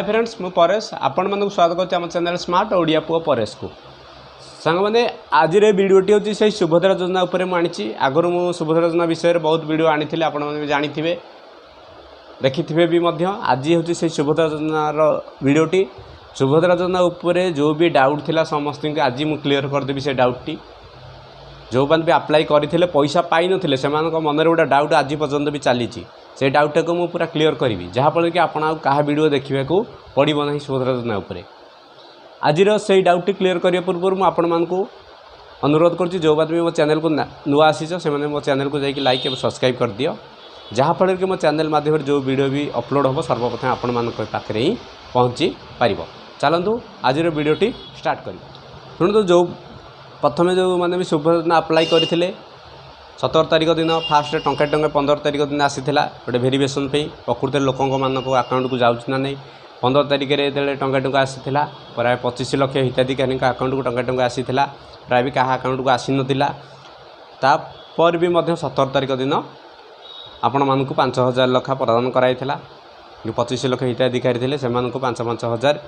Hi friends मु परेश आपण मानक स्वागत करते आम चैनल स्मार्ट ओडिया पुओ परेश को सांग मैंने आज वीडियोटी हूँ से सुभद्रा योजना उपर मुझे आगुरी मु सुभद्रा योजना विषय बहुत वीडियो आनी आपण मैंने जानी देखिथे भी आज हूँ से सुभद्रा योजनार वीडियोटी सुभद्रा योजना उपर जो भी डाउट थिला समस्त आज मुझे क्लीयर करदेवी से डाउटी जो मैंने भी अप्लाई करते पैसा पाई नथिले से मन गोटे डाउट आज पर्यंत भी चली से डाउटा को मुझे पूरा क्लीयर करी जहाँफल कि आपड़ क्या वीडियो देखा पड़ो ना सुभद्रा योजना उपर आज से डाउट क्लीयर करने पूर्व मुझे अनुरोध करुँच जो बात भी मो चैनल को नुआ आसी से मो चैनल को जाकि लाइक और सब्सक्राइब कर दियो जहाँफल कि मो चैनल माध्यम जो वीडियो भी अपलोड हम सर्वप्रथम आपण मान पाखे ही पहुँची पार चलतु आज वीडियोटी स्टार्ट कर शुणु जो प्रथम जो मैंने भी सुभद्रा योजना अप्लाई करते 17 तारीख दिन फास्ट टंका 15 तारीख दिन आसीला गोटे भेरिफिकेशन प्रकृत लोक मानक आकाउंट को जाऊँ ना नहीं 15 तारीख में टंका आसीला प्राय 25 लाख हिताधिकारी आकाउंट को टंका आसीला प्राय भी क्या आकाउंट को आसी नाला तापर भी 17 तारीख दिन आपण मानक 5,000 लक्ष प्रदान कराइला जो 25 लाख हिताधिकारी थे से 5,000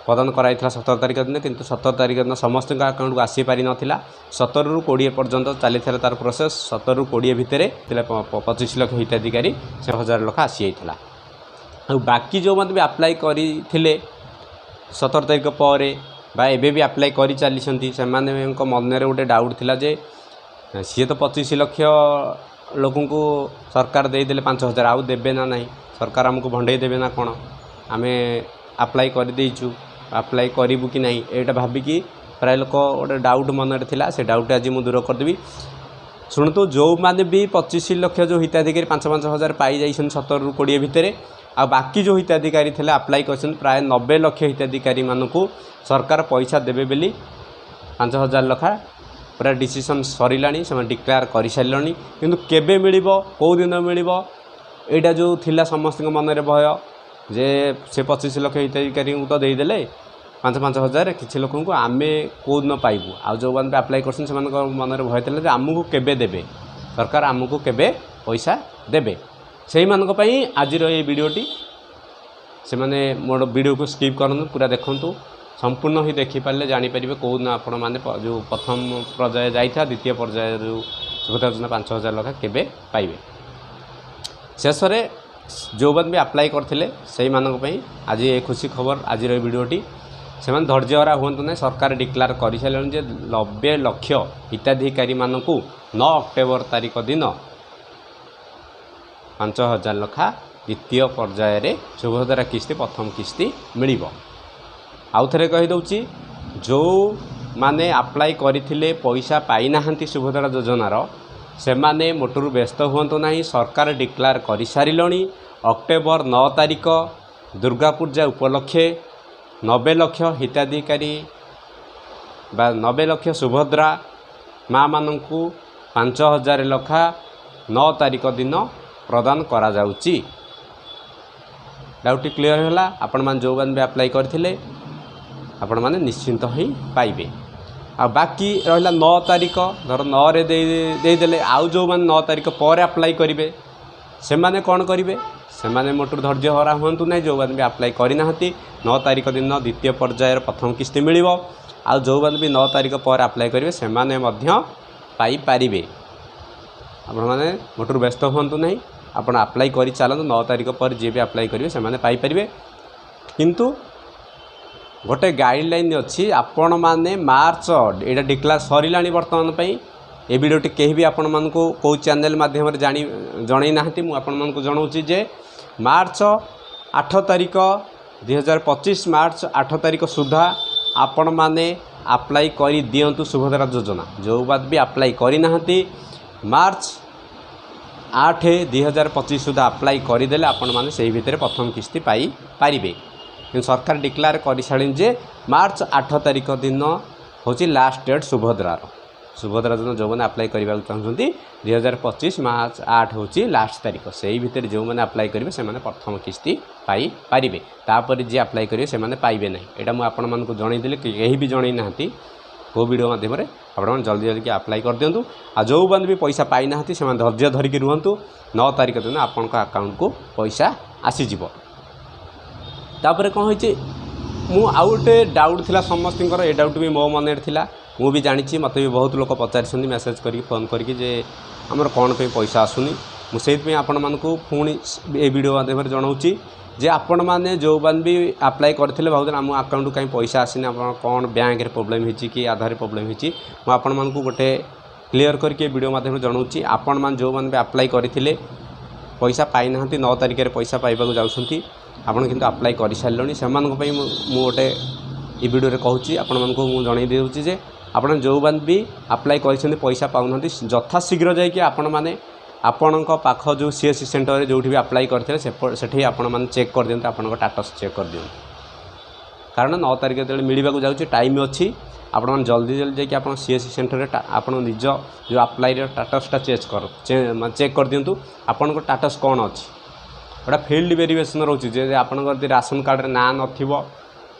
प्रदान कराई 17 तारीख दिन किंतु 17 तारीख दिन समस्त अकाउंट को आसी पारि नथिला 17 रु 20 पर्यंत चली तार प्रोसेस 17 रु 20 भितर 25 लाख हिताधिकारी 1,000 लाख आसी जाइला बाकी जो मतलब भी अप्लाई करते 17 तारीख पर एबे भी अप्लाई कर चली से मन गोटे डाउट थिला जे सी तो 25 लाख लोक को सरकार देदेले 5,000 आउ देबे ना नहीं सरकार आमको भंडे देबे ना कौन आम अप्लाई कर देइछु अप्लाई करूँ कि नहीं ये भाविकी प्राय लोक गोटे डाउट मन थिला से डाउट आज मुझे दूर करदेवी शुणु जो मैंने भी 25 लाख जो हिताधिकारी 5,000 पाई जाइछन 17 रु 20 भितर आ बाकी जो हिताधिकारी थे अप्लाई कर प्राय 90 लाख हिताधिकारी मानक सरकार पैसा देवे बेली 5,000 लाख पूरा डिसीजन सरिला से डिक्लेयर कर सारे किंतु केबे मिलिबो कौ दिन मिलिबो एटा जो थिला समस्त मन भय जे से 25 लाख हिताधिकारी तो देदेले 5,000 किसी लोक आम कौ दिन पाइबू आ जो मैंने अप्लाई कर मन भय थे आमको केबे देबे सरकार आमको केबे पैसा देबे से मान आज ये वीडियोटी से मैंने मोर वीडियो को स्किप करूँ पूरा देखूँ संपूर्ण ही देखिपारे जानीपर कौ दिन आपण मैंने जो प्रथम पर्याय जाइए द्वितीय पर्याय जो सुभद्रा योजना 5,000 लाख केबे पाइबे शेष में जो बात भी अप्लाई करते से आज ये खुशी खबर आज वीडियोटी से धैर्य हरा हूँ ना सरकार डिक्लेयर कर सारे 90 लाख हिताधिकारी मानक 9 अक्टोबर तारीख दिन 5,000 लाख द्वितीय पर्यायर सुभद्रा किस्ती प्रथम किस्ती मिल आउ थे कहीदे जो माने अप्लाई करते पैसा पाई ना सुभद्रा योजनार से माने मोटरू व्यस्त हूँ ना सरकार डिक्लेयर कर सारे अक्टोबर 9 तारीख दुर्गा पूजा उपलक्षे 90 लाख हिताधिकारी 90 लाख सुभद्रा माँ मानू 5,000 लाख 9 तारीख दिन प्रदान करा जाउची डाउट क्लियर है आपण मान जो भी अप्लाई करथिले आपण माने निश्चिंत ही पाइबे आ बाकी रहा 9 तारीख धर 9 रे देदेले आउ जो मैंने 9 तारीख पर अप्लाई करेंगे से माने कौन करेंगे से माने मोटर धैर्य हरा हूँ ना जो मैंने भी अप्लाई करना 9 तारीख दिन द्वितीय पर्यायर प्रथम किस्ती मिल आ जो मैंने भी 9 तारीख पर अप्लाई करेंगे से माने पाइपारे आपण मैंने मोटर व्यस्त हूँ ना आप अप्लाई कर चलते 9 तारीख पर जी भी अप्लाई करेंगे से माने पाइपारे किंतु गोटे गाइडलाइन अच्छी आपण मैंने मार्च यहाँ डिक्लेयर सरिला बर्तमान ये वीडियोटी कहीं भी आपण मान को कौ चैनल माध्यम जन ना मुझे जनाऊँगी जे मार्च 8 तारीख 2025 मार्च 8 तारीख सुधा आपण मैंने अप्लाई कर दिंतु सुभद्रा योजना जो बात भी अप्लाई करना मार्च 8 2025 सुधा अप्लाई करदे आपण मैंने से भितर प्रथम किस्ती पाई पारे सरकार डिक्लेयर कर सारे जे मार्च 8 तारीख दिन हूँ लास्ट डेट सुभद्रार सुभद्रा योजना जो मैंने अप्लाई करने चाहते 2025 मार्च 8 हूँ लास्ट तारीख से भितर जो मैंने अप्लाई करेंगे से प्रथम किस्ती पाई पारे तापर जी अप्लाई करेंगे से पाइबे ना यहाँ मुझे आपण मानक जनईदेली कहीं भी जनई ना को वीडियो माध्यम आप जल्दी जल्दी अप्लाई कर दिंतु आ जो मैंने भी पैसा पाई ना से धैर्य धरिकी रुहतु 9 तारीख दिन आपण अकाउंट को पैसा आसीज तापर कौन हो मु आउ गोटे डाउट थिला समस्त ए डाउट भी मो मन थिला मु भी जानी मत भी बहुत लोग पचारि मेसेज करी फोन करके जे आमर कौन पे पैसा आसुनी मुझे आपण मानक पुणी ए वीडियो माध्यम जनाऊँगी जे आपण मैंने जो मैंने भी अप्लाई करते भाव आम अकाउंट कहीं पैसा आसनी आप कौन बैंक रे प्रॉब्लम होती कि आधार प्रॉब्लम होती मुझे गोटे क्लीयर करके वीडियो माध्यम जनाऊँगी आपण मैंने जो मैंने भी अप्लाई करते पैसा पाई ना 9 तारिख में पैसा पाइबा जाऊँगी आपड़ किंतु अप्लाई कर सारे से गोटे ये वीडियो रे कहूँ आपण मानक जन दूसरी जे आप जो मैंने भी अप्लाई कर पैसा पाऊना यथाशीघ्र जाकि आपण मैंने आपण पाख जो सीएससी सेंटर जो भी अप्लाई करते से आपण मैंने चेक कर दिखाँ आपंक स्टाटस चेक कर दिखाँ कारण 9 तारिख जो मिलवाक जाऊँगी टाइम अच्छी आपण मैंने जल्दी जल्दी जाकि आप सीएससी सेंटर आप निज जो अप्लाई स्टाटसटा चेक कर दिंतु आपण स्टाटस कौन अच्छी गोटा फील्ड वेरिफिकेशन रोचे जे आपंकर राशन कार्ड ना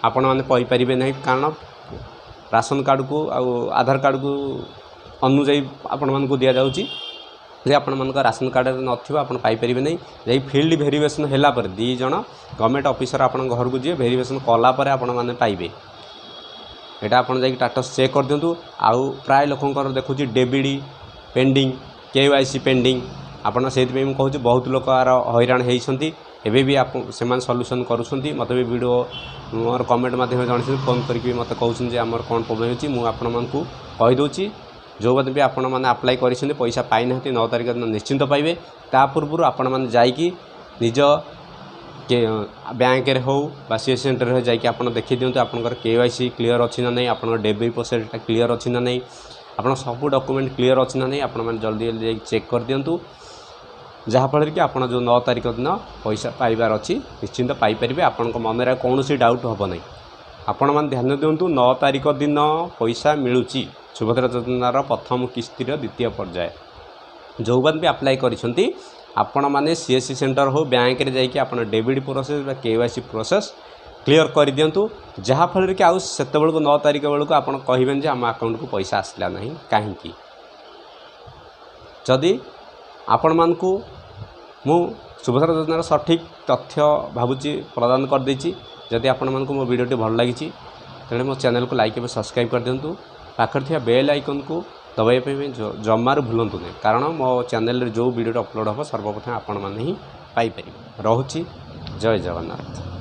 आपण मैंने पाइपर ना कारण राशन कार्ड को आधार कार्ड को अनुजाई आपण मानक दि जाऊँगी जे आपण मानक राशन कार्ड नथिबा आपण पाई परिबे नै जे फील्ड वेरिफिकेशन हैला पर 2 जण गवर्नमेंट ऑफिसर आपण घर को जे वेरिफिकेशन कला पर आपण माने पाइबे एटा आपण जाई स्टेटस चेक कर दिंतु आउ प्राय लोकंकर देखुची डेबिडी पेंडिंग केवाईसी पेंडिंग आपण सेति पे कहूँ बहुत लोक हैरान होती एबे भी आप से सॉल्यूशन करुँच मत भी वीडियो मोर कमेंट माध्यम जन फोन करके मत कहते आमर कौन प्रोब्लेम होती मुझे आपण मानक कहीदे जो बात भी आपण मैंने अप्लाई कर पैसा पाई ना 9 तारिख दिन निश्चिंत पाइबे ता पूर्व आपण मैंने जाइकी निज बैंक हो सीएससी सेंटर जाइए आप देखी दिंतु आपंकर केवाईसी क्लीयर अच्छी ना नहीं आप डेबिट प्रोसेसटा क्लीयर अच्छी ना नहीं आप सब डॉक्यूमेंट क्लीयर अच्छी ना नहीं आपण मैंने जल्दी जल्दी चेक कर दिंतु जहाँफल कि आप जो 9 तारिख दिन पैसा पाइबार अच्छी निश्चिंत पाइपर आपण मन में कौन डाउट हम ना आपण मैंने ध्यान दिंतु 9 तारिख दिन पैसा मिलूँ सुभद्रा योजनार प्रथम किस्तिर द्वितीय पर्याय जो बात भी अप्लाई करिसेंती आपण माने सीएससी सेंटर हो बैंक रे जाइए आप debit process KYC process clear कर दिंतु जहाँफल कि आउ सेत बेलू 9 तारिख बेलू आप कहें जे आम अकाउंट को पैसा आसला नहीं कहीं जदि आपण मानकु मु सुभद्रा योजनार सठिक तथ्य भावुची प्रदान कर देछि जदि आपण मानकु मो वीडियोटी भल लागिछि तेणु मो चैनल को लाइक और सब्सक्राइब कर दिंतु पाखर थी बेल आइकन को दबाइए जमार भूलु नहीं कारण मो चैनल जो वीडियो अपलोड हम सर्वप्रथम आपण मैंने ही पाइपर रोची जय जगन्नाथ।